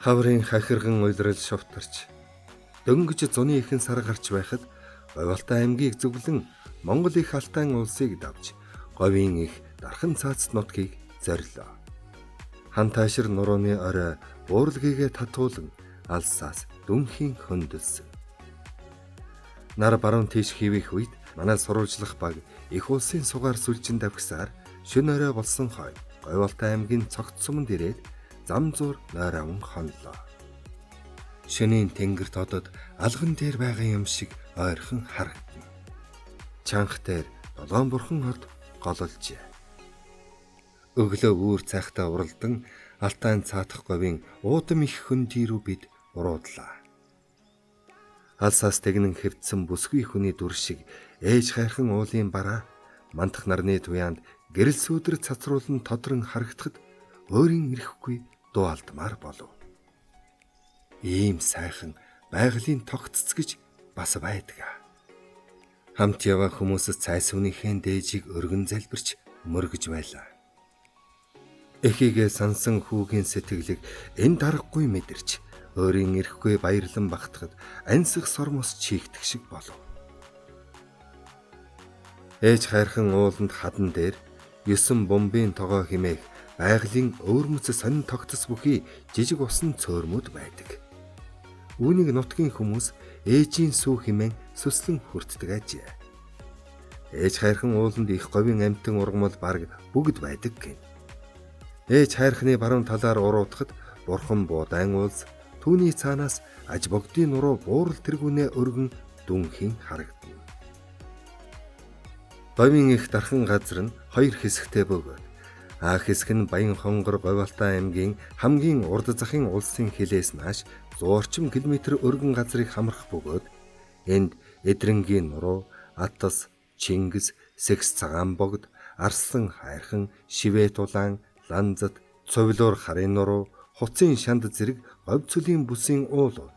Хаврын хахирган уйлрал шовтарч дөнгөж зуны ихэнх сар гарч байхад Говьалтай аймгийг зөвлөн Монгол их Алтай улсыг давж говийн их дархан цаацт нутгийг зорилоо. Хан таашир нурууны орой уурлагийгээ татуулан алсаас дүнхийн хөндлөсөн. Нар баруун тийш хивэх үед манай сурвалжлах баг их улсын сугаар сүлжин давхсаар шөнө орой болсон хойно Говьалтай аймгийн цогт суманд ирээд зам зуур нойрон хонлоо. Шөнийн тэнгэрт одод алган дээр байгаа юм шиг ойрхон харагдана. Чанх дээр долоон бурхан од гололжээ. Өглөө үүр цайхтаа уралдан Алтай цаатах говийн уудам их хөндөй рүү бид уруудлаа. Алсаас тэгнэн хэвдсэн бүсгүй хүний дүр шиг ээж хайрхан уулын бараа мандах нарны туяанд гэрэл сүудэр цацруулан тодрон харагдахад өөрийн ирэхгүй дуу алдмаар болов. Ийм сайхан байгалийн тогтц гэж бас байдаг. Хамт яваа хүмүүсс цайс хүнийхэн дээжийг өргөн залбирч мөргөж байлаа. Эхийгээ сансан хүүгийн сэтгэлийг энэ даргагүй мэдэрч өөрийн ирэхгүй баярлан багтахад ансах сормос чийгдэх шиг болов. Ээж хайрхан ууланд хадан дээр 9 бомбын тогоо химээх байгалийн өвөрмөц сонин тогтос бүхий жижиг усан цөөрмүүд байдаг. Үүнийг нутгийн хүмүүс ээжийн сүү химэн сүслэн хүртдэг ажээ. Ээж хайрхан ууланд их говийн амьтан ургамал бараг бүгд байдаг гин. Ээж хайрхны баруун талаар уруудахад бурхан буудаан уулз түүний цаанаас аж богдын нуруу буурал тэргүүнээ өргөн дүнхийн харагдана. Говийн их дархан газар нь хоёр хэсэгтэй бөгөөд аах хэсэг нь Баян хонгор Говьалтай аймгийн хамгийн урд захын улсын хилээс нааш 100 орчим километр өргөн газрыг хамрах бөгөөд энд Эдрэнгийн нуруу, Атас, Чингис, Секс цагаан богд, Арслан хайрхан, Шивээ тулаан, Ланзат, Цувлуур харын нуруу, Хуцын шанд зэрэг говь цөлийн бүсийн уулууд,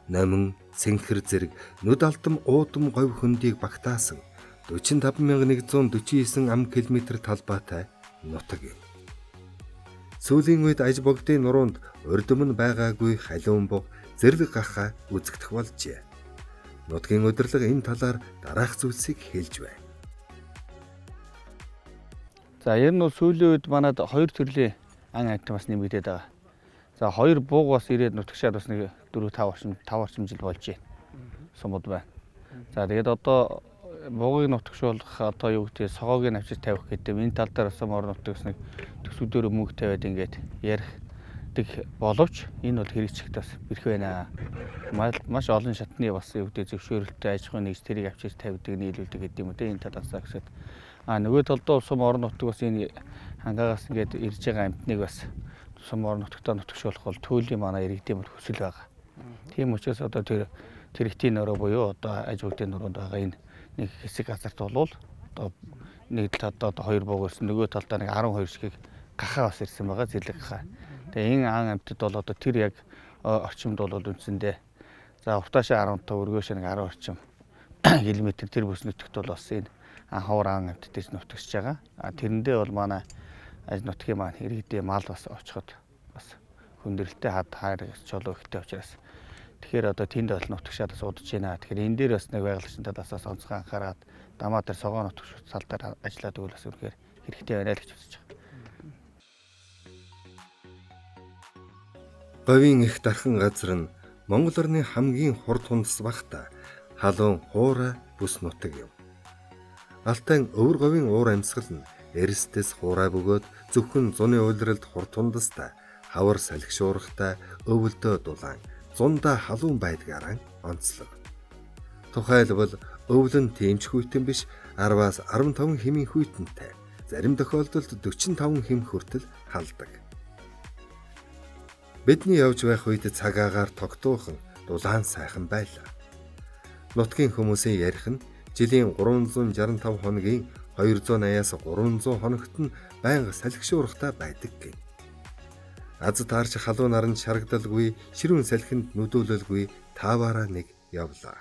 Номин, Сэнхэр зэрэг нүд алтам уудам говь хөндийг багтаасан 45149 ам километр талбайтай нутаг юм. Сүүлийн үед аж богдын нуруунд урдмын байгаагүй халуун буг зэрлэг гахаа үзэгдэх болжээ. Нутгийн удирдлага энэ талаар дараах зүйлсийг хэлж байна. За ер нь сүүлийн үед манад хоёр төрлийн ан амьтан бас нэмэгдээд байгаа. За хоёр бууг бас ирээд нутагшаад бас нэг 4-5 орчим жил болж байна. Сумууд байна. За тэгээд одоо буугийг нутагшуулах одоо юу гэдэг согоог нь авчиж тавих гэдэг энэ тал дээр бас орон нутгаас нэг төсвүүдээр мөнгө тавиад ингээд ярих боловч энэ бол хэрэгжихд бас бэрх байна. Маш олон шатны бас юу гэдэг зөвшөөрөлтөй аж ахуйн нэгж тэрийг авчиж тавьдаг нийлүүлдэг гэдэг юм үү энэ талаас гэсэд нөгөө талдаа сум орон нутаг бас энэ хангаагаас ингээд ирж байгаа амтныг бас сум орон нутагтаа нутагшуулах бол туйлын манай иргэдийн хүсэл байгаа. Тийм учраас одоо тэр тэрэгтийн нөрөө буюу одоо аж богдын нуруунд байгаа энэ нэг хэсэг газарт болвол одоо нэг талд одоо 2 бууг ирсэн нөгөө талдаа нэг 12 шигийг гахаа бас ирсэн байгаа зэрлэг гахаа. Тэгээ энэ ан амьтад бол одоо тэр яг орчимд бол үндсэндээ за уртаашаа 15 өргөөшөө нэг 10 орчим километр тэр бүс нутагт бол бас энэ ховор ан амьтдээс нутагсж байгаа. Тэрэндээ бол манай аж нутгийн маань иргэдийн мал бас очиход бас хүндрэлтэй хайр чулуу ихтэй учраас тэгэхээр одоо тэнд бол нутагшаад бас удаж байна. Тэгэхээр энэ дээр бас нэг байгалийн талаас онцгой анхаарат дамаа дээр согоо нутагш салдаар ажиллаад өгвөл бас үнэхээр хэрэгтэй байна л гэж үзэж байгаа. Говийн их дархан газар нь Монгол орны хамгийн хурд хундас багта халуун хуура бүс нутаг юм. Алтай өвөр говийн уур амьсгал нь эрсдэс хуурай бөгөөд зөвхөн зуны уйлралд хурд хундастай хавар салхишуурхтай өвөлдөө дулаан зундаа халуун байдгаараа онцлог. Тухайлбал өвлөн тэмч хүйтэн биш 10-аас 15 хэмийн хүйтэнтэй, зарим тохиолдолд 45 хэм хүртэл халдаг. Бидний явж байх үед цагаагаар тогтуухан дулаан сайхан байлаа. Нутгийн хүмүүсийн ярих нь жилийн 365 хоногийн 280-аас 300 хоногт нь байнга салхишуурхтай байдаг гэнэ. Аз таарч халуун наранд шарагдалгүй, ширүүн салхинд нүдүүлэлгүй тааваараа нэг явлаа.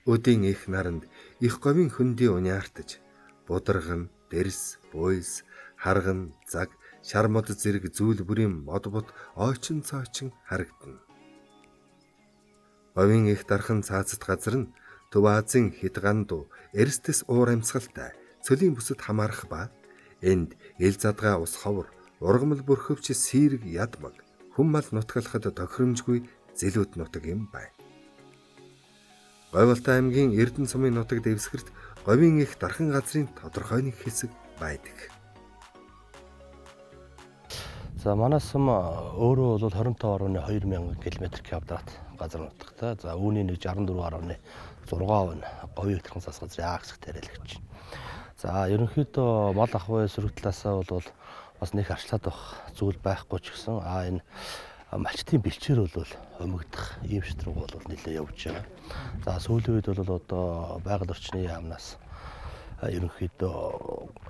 Өдийн их наранд их говийн хөндөй униартаж бударган, дэрс, буйс, харган, заг, шармод зэрэг зүйл бүрийн мод бот ойчин цойчин харагдана. Говийн их дархан цаацт газар нь Төв Азийн Хятганду эрсдэс уур амьсгалтай цөлийн бүсэд хамаарах ба энд ил задгаа ус ховор, ургамал бүрхөвч сэрэг ядмаг, хүм мал нутгалахад тохиромжгүй зэлүүд нутаг юм байна. Говьолтой аймгийн Эрдэнэ сумын нутаг дэвсгэрт говийн их дархан газрын тодорхой нэг хэсэг байдаг. За манай сум өөрөө бол 25.2 мянган км²-т газар нутагтай. За үүний нэг 64.6% нь говийн дархан цаас газрын А хэсэгт тариалагч. За ерөнхийдөө мал ахуй сөрөг талаасаа бол бас нэг арчлаад байх зүйл байхгүй ч гэсэн энэ малчтын бэлчээр бол өмгдөх ийм штрэг бол нэлээд явж байгаа. За сүүлийн үед бол одоо байгаль орчны яамнаас ерөнхийдөө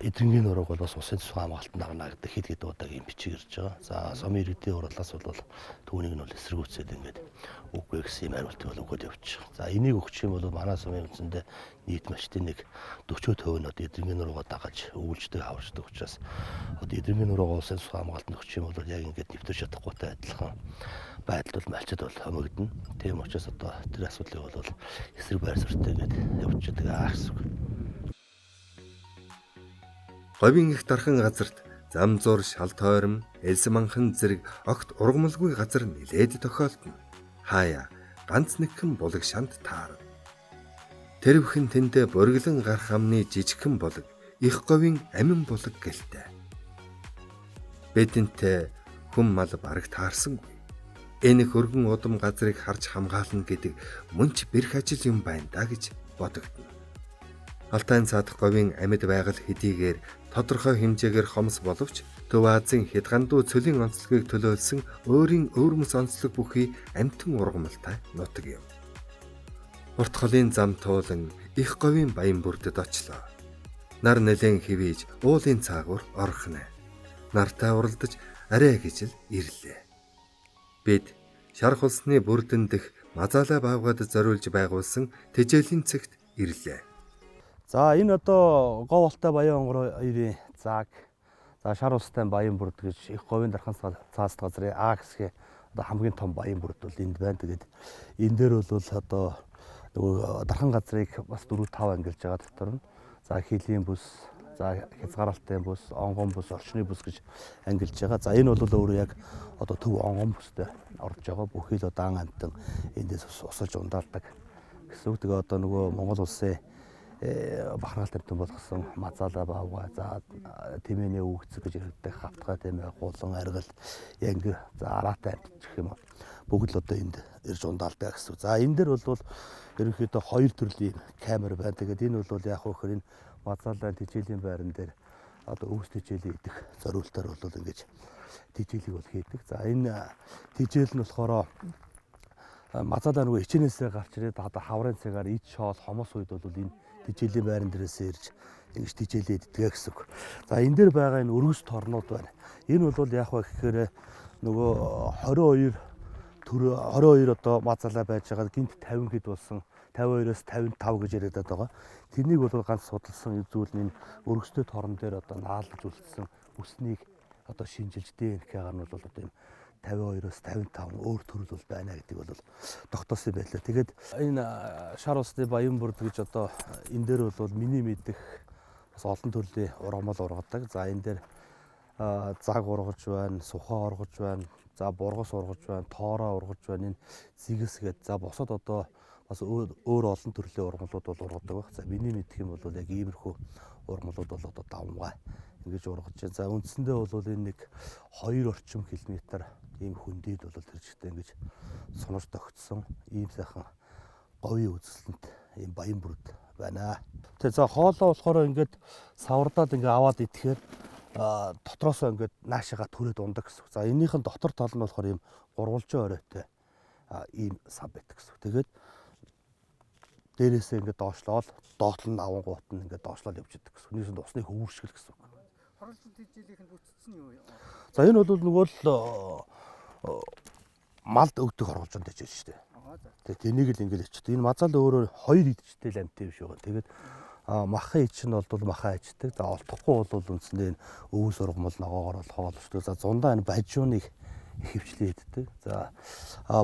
эдрэнгийн нурууг бол бас усын засгийн хамгаалтанд авна гэдэг хэд хэд удаагийн бичиг ирж байгаа. За сумын иргэдийн урлаас бол түүнийг нь бол эсэргүүцээд ингээд үгүй гэсэн юм хариултыг бол өгөөд явчих. За энийг өгчих юм бол манай сумын үндсэндээ нийт малчтын нэг 40% нь одоо эдрэнгийн нуруугаа дагаж өвлждөг хаварчдаг учраас одоо эдрэнгийн нуруугаа усын засгийн хамгаалтанд өгчих юм бол яг ингээд нэвтэрч чадахгүйтэй адилхан байдал бол малчид бол хомигдно. Тийм учраас одоо тэр асуудлыг бол эсрэг байр суурьтай ингээд явж байгаа гэсэн үг. Говийн их дархан газарт зам зур, шал тойрон, элс манхан зэрэг огт ургамалгүй газар нилээд тохиолдно. Хаяа ганц нэгхэн булаг шанд таарна. Тэрвхэн тэндээ бориглон гарах амны жижигхэн булаг, их говийн амин булаг гэлтэй. Бэдэнтэй хүм мал бараг таарсангүй. Энэ хөргөн удам газрыг харж хамгаална гэдэг мөн ч бэрх ажил юм байна да гэж бодогдно. Алтайн цаадах говийн амьд байгаль хэдийгээр тодорхой хэмжээгээр хомс боловч Төв Азийн Хятганду цөлийн онцлогийг төлөөлсөн өөрийн өвөрмөс онцлог бүхий амьтан ургамалтай нутаг юм. Урт холын зам туулан их говийн баян бүрдэд очлоо. Нар нэлен хэвээж уулын цаагуур орхно. Нартай уралдаж арай гэж л ирлээ. Бид шарх улсны бүрдэн дэх Мазаалай баавгад зориулж байгуулсан тэжээлийн цэгт ирлээ. За энэ одоо говьолтой баян онгор хоёрын зааг, за шар улстай баян бүрд гэж их говийн дархан цааст газрын А хэсгийн одоо хамгийн том баян бүрд бол энд байна. Тэгээд энэ дээр бол одоо нөгөө дархан газрыг бас 4-5 ангилж байгаа дотор нь за хилийн бүс, за хязгаарлалтын бүс, онгон бүс, орчны бүс гэж ангилж байгаа. За энэ бол өөрөө яг одоо төв онгон бүстэй орж байгаа. Бүхий л одоо ан амтан эндээс усалж ундаалдаг гэсэн үг. Тэгээ одоо нөгөө Монгол улсын бахархалт амтан болгосон Мазаалай баавга, за Тэмээний үгцэг гэж яригддаг хавтгай, тийм ээ, гулан, аргал, янги, за араатай амт гэх юм. Бүгд л одоо энд ирж ундаалдаг гэсэн. За энэ дээр бол ерөнхийдөө хоёр төрлийн камер байна. Тэгээд энэ бол яг хөөр энэ Мазаалай тэжээлийн байран дээр одоо өвс тэжээлийн идэх зориултаар бол ингэж тэжээлийг бол хийдэг. За энэ тэжээл нь болохоор Мазаалай нөгөө хичээнээсээ гарч ирээд одоо хаврын цагаар ид шоол хомос үед бол энэ тэжээлийн байран дээрээс ирж ингэж тэжээлээ иддэг гэсэн үг. За энэ дээр байгаа энэ өргөс торнууд байна. Энэ бол яг ба гэхээр нөгөө 22 одоо Мазаалай байж байгаа гинт 50 хэд болсон 52-оос 55 гэж яриад байгаа. Тэрнийг бол ганц судалсан зүйл нь өргөстэй торон дээр одоо наалж үлдсэн өснийг одоо шинжилж ДНК-гаар нь бол одоо энэ 52-оос 55 өөр төрөл бол байна гэдэг бол тогтоосон байлаа. Тэгээд энэ шар улсны баян бүрд гэж одоо энэ дээр бол миний мэдэх бас олон төрлийн ургамал ургадаг. За энэ дээр заг ургаж байна, сухаа ургаж байна, за бургас ургаж байна, тоороо ургаж байна, энэ зигс гэдэг. За босод одоо бас өөр олон төрлийн ургамлууд бол ургадаг баг. За миний мэдэх юм бол яг иймэрхүү ургамлууд бол одоо давмгай ингэж ургаж байна. За үндсэндээ бол энэ нэг 2 орчим километр ийм хөндийд бол тэр жигтэй ингэж сонор тогтсон ийм сайхан говийн үзэсгэлэнт ийм баян бүрд байна. Тэгээ за хоолоо болохоор ингээд савардаад ингээд аваад идэхээр дотроосоо ингээд наашаага төрөөд ундаг гэсэн. За энэнийхэн дотор тал нь болохоор ийм гурвалжин оройтой ийм сав байдаг гэсэн. Тэгээд дээрээсээ ингээд доошлоод доотлон авангуут нь ингээд доошлоод явж идэг гэсэн. Нийсэнд усны хөвөршгөл гэсэн. Хорлолцоо тэжээлийнх нь бүтцсэн юу вэ? За энэ бол нөгөө л малд өгдөг хорголжон тэжээл шүү дээ. Тэгээд энийг л ингээд ичдэг. Энэ мазал өөрөө 2 идчихтэй л амт юм шиг байна. Тэгээд махан ич нь бол махан ичдэг. За олдохгүй бол үндсэндээ энэ өвөө сургамал ногоогоор бол хоолчдаг. За зундаа энэ бажууныг ихэвчлэн иддэг. За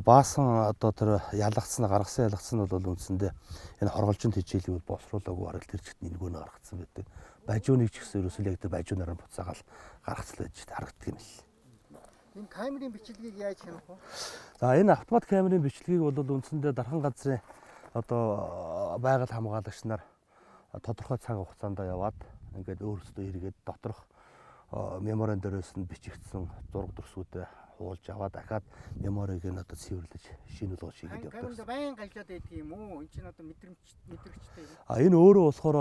баасан одоо тэр ялгцсан гаргасан ялгцсан нь бол үндсэндээ энэ хорголжинд хичээлийг боловсруулаагүй бараг тэр чигт нэнгүүнээ гаргацсан байдаг. Бажууныг ч гэсэн ерөөсөө яг тэр бажуунаараа буцаагаал гаргацлаа гэж харагддаг юм л. Энэ камерын бичлэгийг яаж хянах вэ? За энэ автомат камерын бичлэгийг бол үндсэндээ дархан газрын одоо байгаль хамгаалагч нар тодорхой цаг хугацаанд яваад ингээд өөрсдөө эргээд доторх меморийн дээрээс нь бичигдсэн зураг дүрсүүдэд хуулж аваад дахиад меморийг нь одоо цэвэрлэж шинүүлгэж хийгээд явдаг. Камеранд баян галжаад байдаг юм уу? Энд чинь одоо мэдрэмжтэй. Энэ өөрөө болохоор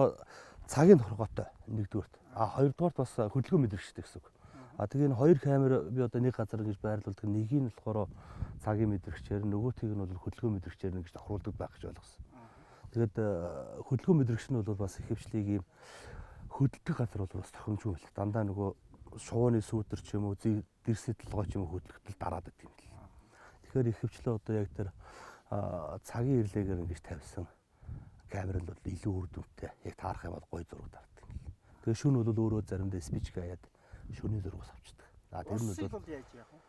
цагийн тургаатай нэгдүгээрт. Хоёрдугаарт бас хөдөлгөөн мэдрэгчтэй гэсэн үг. Тэгээ энэ хоёр камер би одоо нэг газар ингэж байрлуулдаг. Нэгийг нь болохоор цагийн мэдрэгчээр, нөгөөтгийг нь бол хөдөлгөөн мэдрэгчээр ингэж тохируулдаг байх гэж ойлгосон. Тэгээд хөдөлгөөн мэдрэгч нь бол бас ихэвчлэн ийм хөдөлгөх газар бол бас тохиомжгүй байл. Дандаа нөгөө шувууны сүүдэр ч юм уу, дэрсэд толгой ч юм уу хөдөлгөтөл дараад идэв юм л. Тэгэхээр ихэвчлэн одоо яг тэр цагийн ирлээгээр ингэж тавьсан камер нь бол илүү үр дүнтэй. Яг таарах юм бол гоё зураг дардаг юм л. Тэгээ шүн бол өөрөө заримдаа спич гаяад шүний зургаас авчдаг. За тэр нь бол яаж яах вэ?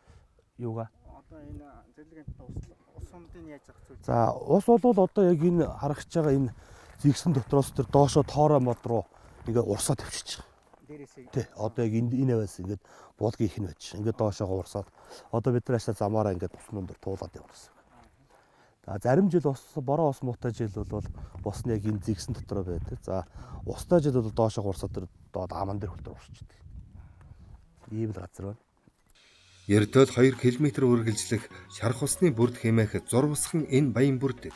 Юугаа? Одоо энэ зэрлэгэнт ус сумдын яаж зах зүйл? За ус бол одоо яг энэ харагч байгаа энэ зэгсэн дотроос тэр доошо тоороо мод руу ингээ урсаа тавьчих. Дээрээсээ. Тий. Одоо яг энэ аваас ингээд буулгын их нь байж. Ингээд доошоогоо урсаад одоо бид нар ашаа замаараа ингээд уснууд дээр туулаад явуулсан. За зарим жил ус бороо ус муутай жил бол ус нь яг энэ зэгсэн дотроо байдаг. За устай жил бол доошоо урсаад тэр доод аман дээр хөлтөр урсчихдээ. Ийм л газар байна. Ердөө 2 км үргэлжлэх шарх усны бүрд хэмээх зурвасхан энэ баян бүрдэд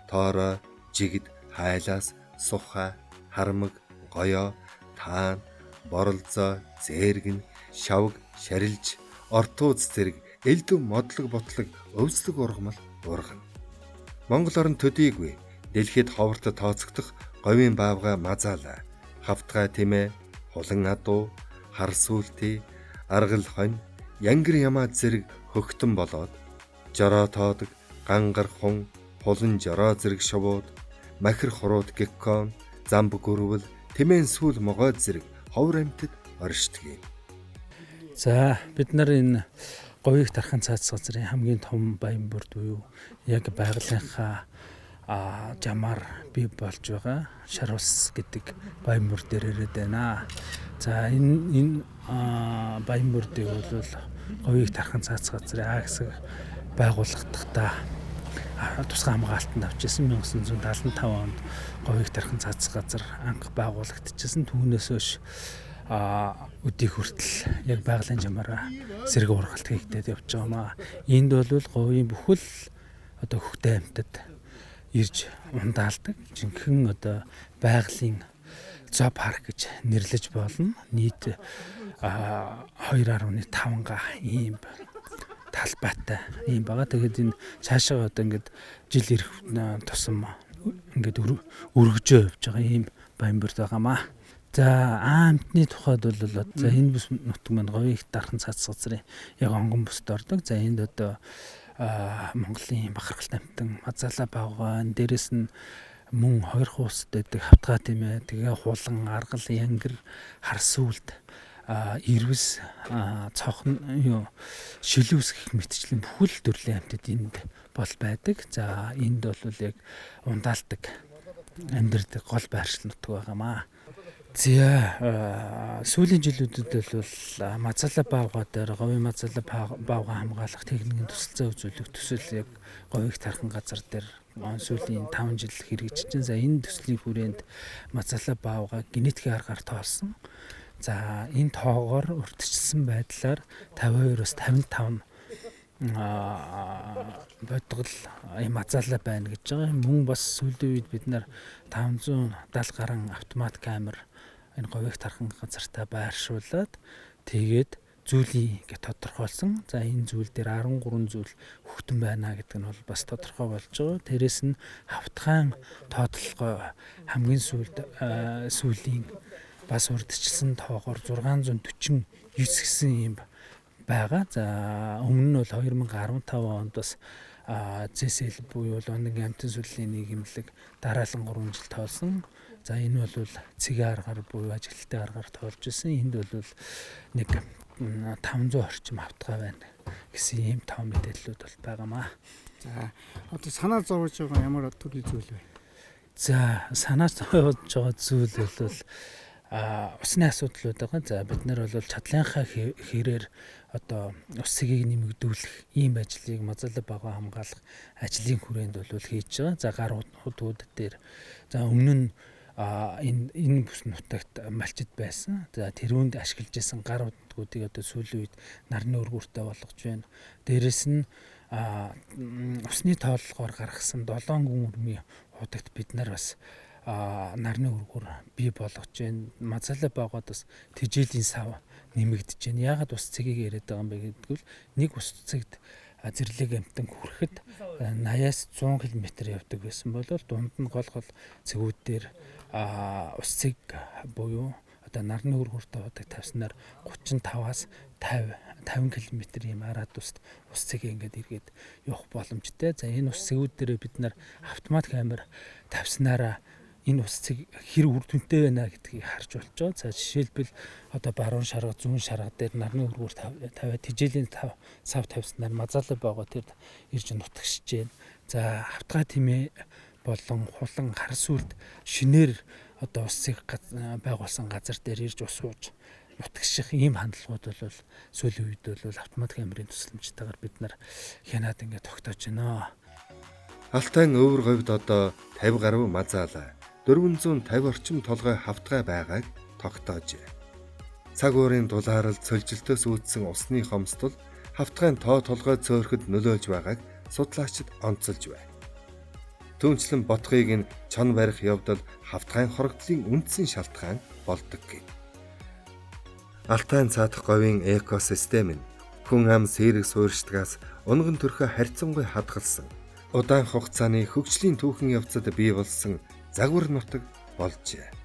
тоороо, жигд, хайлаас, сухаа, хармаг, гоёо, таан, боролзоо, зээргэн, шавг, шарилж, ортууз зэрэг элдв модлог ботлог өвслөг ургамал ургана. Монгол орн төдийгүй дэлхийд ховортод тооцогдох говийн баавга мазаала, хавтгай тэмээ, хулан адуу, хар сүлтий, аргал хонь, янгир ямаа зэрэг хөгтөн болоод жороо тоодог, гангар хун, хулан жороо зэрэг шувууд, махир хурууд геккон, замб гөрвөл, тэмээн сүүл могой зэрэг ховор амьтад оршдог. За бид нар энэ говийг тархан цаац газрын хамгийн том баян бүрд буюу яг байгалийнхаа жамаар бий болж байгаа шар ус гэдэг баян бүрд дээр ирээд байна. За энэ баян бүрдийг бол говийг тархан цаац газрын А хэсэг байгуулахдаа тусгай хамгаалтанд авчихсан 1975 онд говийг тархан цаац газар анх байгуулагдчихсан. Түүнээс хойш өдийг хүртэл яг байгалийн жамаараа сэрэг ургалт хийгдээд явж байгаа. Энд бол говийн бүхэл одоо хөхтэй амьтад ирж ундаалдаг. Жинхэнэ одоо байгалийн зоо парк гэж нэрлэж болно. Нийт 2.5 га ийм талбайтай ийм байгаа. Тэгээд энэ цаашаа одоо ингээд жил ирэх тусам ингээд өргөжөө явж байгаа ийм баян бүрд байгаамаа. За амтны тухайд бол за энэ бүс нутаг маань говийг дархан цаац газрын яг онгон бүсд ордог. За энд одоо Монголын бахархалт амтан мазаала баавгай, дээрэс нь мөн хоёр хуусд байдаг хавтгай тэмээ, тэгээ хулан, аргал, янгир, хар сүлд, ирвэс, цохон шилүүс гэх мэтчлэн бүхэл төрлийн амьтад энд бол байдаг. За энд бол яг ундаалдаг, амьдардаг гол байршил нутаг байгаамаа. За сүүлийн жилүүдэд бол мазаала баавгай дээр говийн мазаала баавгай хамгаалах техникийн төсөл зохиолыг төсөл яг говийг тархан газар дээр сүүлийн 5 жил хэрэгжиж байна. За энэ төслийн хүрээнд мазаала баавгай генетикийн аргаар тоолсон. За энэ тоогоор урьдчилсан байдлаар 52-оос 55 бодгол мазаала байна гэж байгаа. Мөн бас сүүлийн үед бид нар 570 гаруй автомат камер энэ говийг тархан газартаа байршуулад тэгээд зүйлийг ингээд тодорхойлсон. За энэ зүйл дээр 13 зүйл хөхтөн байна гэдэг нь бол бас тодорхой болж байгаа. Тэрээс нь хавтгаан тоотлогоо хамгийн сүүлийн бас урьдчилсан тоогоор 649 гэсэн юм байгаа. За өмнө нь бол 2015 онд бас ЗСЛ буюу Лондонгийн амтны сүлжээний нийгэмлэг дараалан 3 жил тоолсон. За энэ бол цэгийн аргаар буюу ажиглалтын аргаар тоолж исэн. Энд бол нэг 500 орчим автгай байна гэсэн ийм том мэдээллүүд бол байгаамаа. За одоо санаа зовж байгаа ямар төрлийн зүйл вэ? За санаа зовж байгаа зүйл бол усны асуудлууд байгаа. За бид нар бол чадлынхаа хэрээр одоо ус цэгийг нэмэгдүүлэх ийм ажлыг Мазалай багаа хамгаалах ажлын хүрээнд бол хийж байгаа. За гар утгууд дээр за өмнө нь энэ бүс нутагт малчид байсан. За тэрүүнд ашиглаж исэн гар утгуудыг одоо сүүлийн үед нарны өргүүртэй болгож байна. Дээрэс нь усны тооллогоор гаргасан 7 гүн өрмийн худагт бид нар бас нарны өргүүр бий болгож байна. Мазалай багууд бас тэжээлийн сав нэмэгдэж байна. Яагаад ус цэгийг яриад байгаа юм бэ гэдгүүл нэг ус цэгт зэрлэг амтан хүрэхэд 80-аас 100 км явдаг байсан бол дунд нь гол цэгүүд дээр ус цэг буюу одоо нарны өргүүртэй ходог тавьснаар 35-аас 50 км ийм араад ус цэг ингээд эргээд явах боломжтой. За энэ ус цэгүүд дээр бид нар автомат камер тавьснараа энэ ус цэг хэр үр дүнтэй байна гэдгийг харж болж байгаа. За жишээлбэл одоо баруун шарга, зүүн шарга дээр нарны өргүүр тавиад тэжээлийн сав тавьснаар Мазалай байгаа тэр ирж нутагшиж байна. За автгай тэмээ болон хулан хар сүлд шинээр одоо ус цэг байгуулсан газар дээр ирж ус ууж нутагших ийм хандлагууд бол сүүлийн үед бол автомат камерын тусламжтайгаар бид нар хянаад ингээд тогтоож байна. Алтайн өвөр говьд одоо 50 гаруй Мазалай 450 орчим толгой хавтгай байгааг тогтоожээ. Цаг уурын дулаарал цөлжилтөөс үүдсэн усны хомсдол хавтгайн толгой цөөрөхөд нөлөөлж байгааг судлаачид онцолж байна. Түүнчлэн ботхыг нь чон барих явдал хавтгайн хорогдлын үндсэн шалтгаан болдог гэв. Алтайн цаадах говийн экосистем нь хүн ам сэрэг суурьшдгаас унган төрхө харьцангуй хадгалсан удаан хугацааны хөгжлийн түүхэн явцад бий болсон загвар нутаг болжээ.